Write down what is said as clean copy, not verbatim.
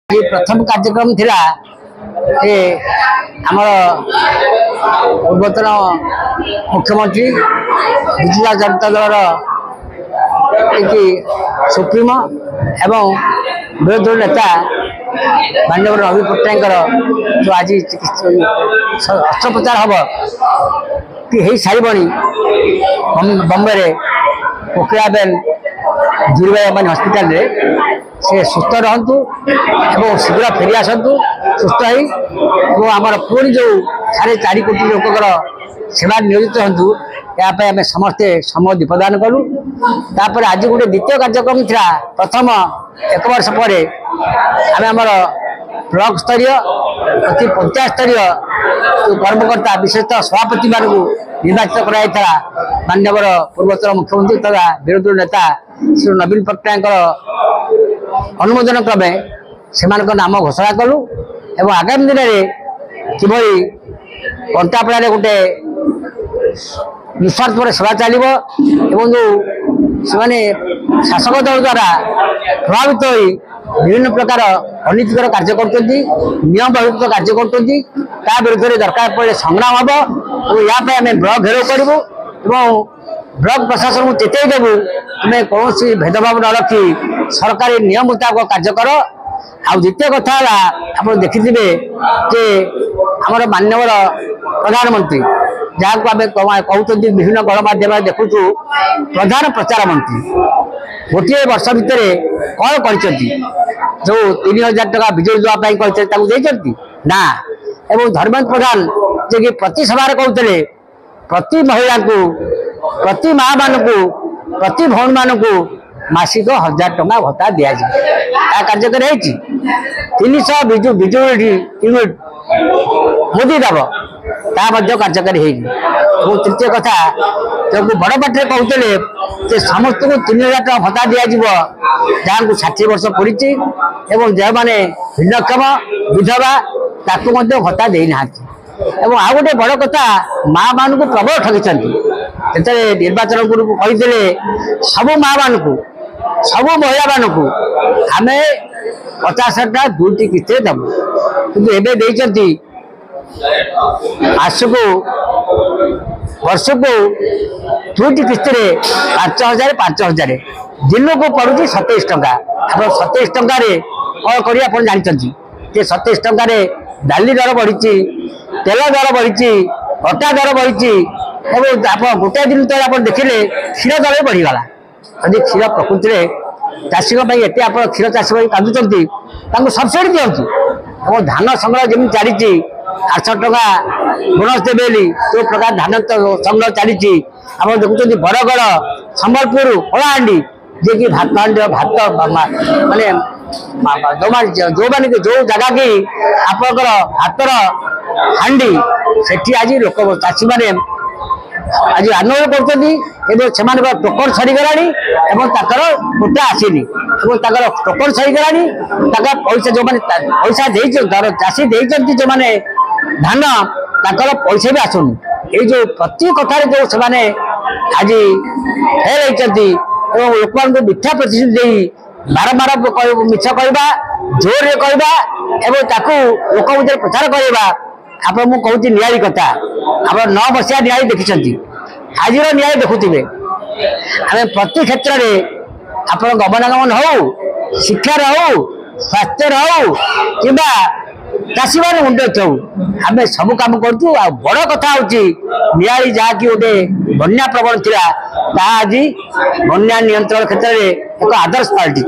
ये प्रथम कार्यक्रम थिला आमर पूर्वतन मुख्यमंत्री विजु जनता दल सुप्रीमो एवं विरोधी नेता माननीय नवीन पट्टनायक जो आज अस्त्रोपचार हम कि हो सारी बम्बे कोकिलाबेन धीरबाई हस्पिटाल से सुस्थ रहतु एवं शीघ्र फेरी आसतु सुस्थ हो आम पुणी जो 4.5 कोटी लोकर सेवा नियोजित हूँ यापाई आम समस्ते समय दीपदान कलु तापर आज गोटे द्वितीय कार्यक्रम था प्रथम 1 वर्ष पर आम ब्लॉक स्तरीय प्रति पंचायत स्तरीय कर्मकर्ता विशेषतः सभापति मान निर्वाचित कराइला माननीय पूर्वतन मुख्यमंत्री तथा विरोधी नेता श्री नवीन पट्टनायक अनुमोदन क्रमे से नाम घोषणा कलु एवं आगामी दिन में किभली कंटापड़ा गोटे निस्वार्थ सेवा चलो एवं जो से शासक दल द्वारा प्रभावित हो विभिन्न प्रकार अनीतिकर कार्य कर नियम बहिर्भूत कार्य कर विरुद्ध में दरकार पड़े संग्राम हम और यापाई आम ब्लॉक घेराव करूँ ब्लॉक प्रशासन को चेतई देवु तुम्हें कौन भेदभाव न रखी सरकारी नियम मुताबक कार्य कर द्वितीय कथा आप देखिथे जे आमर माननीय प्रधानमंत्री जहाँ को आम कहते विभिन्न गणमाध्यम देखु प्रधान प्रचार मंत्री गोटे वर्ष भितर कौन कर जो 3000 टका बिजुली देवाई ना एवं धर्मेन्द्र प्रधान जे कि प्रति सभा कहते प्रति महिला को प्रति माँ मान को प्रति भौणी मान को मासिक 1000 टका भत्ता दि जाए कार्यक्रम 300 बिजुली यूनिट मोदी दब कार्यकारी हो तृतीय कथा जो बड़ पाटे कहते समस्त को 3000 टका भत्ता दि जहाँ को 60 वर्ष पड़ी जो मैंने भिन्नक्षम विधवा ताकू भत्ता देना एवं आ गए बड़ कथा माँ मान को प्रबल ठगी से निर्वाचन पूर्व कहते सबू माँ मान को सबू महिला मान को आम 50 टा 2टी किस्ती दबू कि आसको वर्ष को 2टी किस्ती 5000 दिन को पड़ू 27 टका आप 27 टकर कौन कर जानते 27 टकर डाली दर बढ़ी तेल दर बढ़ी अटा दर बढ़ी आप गोटे दिन तक आप देखिले क्षीर दर बढ़ीगला यदि क्षीर प्रकृति में चाषी एत आप क्षीर चाषी कांदुंट सब्सिडी दिंतु और धान संग्रह जमी चली 800 टका बोनस देवे जो प्रकार धान संग्रह चली आप देखुं बरगढ़ संबलपुर कलाहांडी जे कि भात माने जो मैंने जो जगह की आपंकर हाथर हांडी से आज लोक चाषी मैंने आज आंदोलन कर टोकन सरीगला गोटा आसनी टोकन सरीगला पैसा जो मैंने पैसा चाषी देती जो मैंने धान पैसा भी आसुनी ये जो प्रति कथार जो से आज फेल होती लोक मिथ्या प्रतिश्रुति बारंबार मिछ कहवा जोर कहवा लोक मध्य प्रचार करवा आप मुझे नियारी कथा आप 9 बसिया नियारी देखी आज नियारी देखुवे आम प्रति क्षेत्र में आप गमनागमन हो शिक्षार हो स्वास्थ्य हो कि चाषी मान उन्नत हो आम सब कम करूँ बड़ कथा हूँ नियारी जहाँकि गोटे बन्या प्रवण था आज बन्या नियंत्रण क्षेत्र में एक आदर्श पलटि।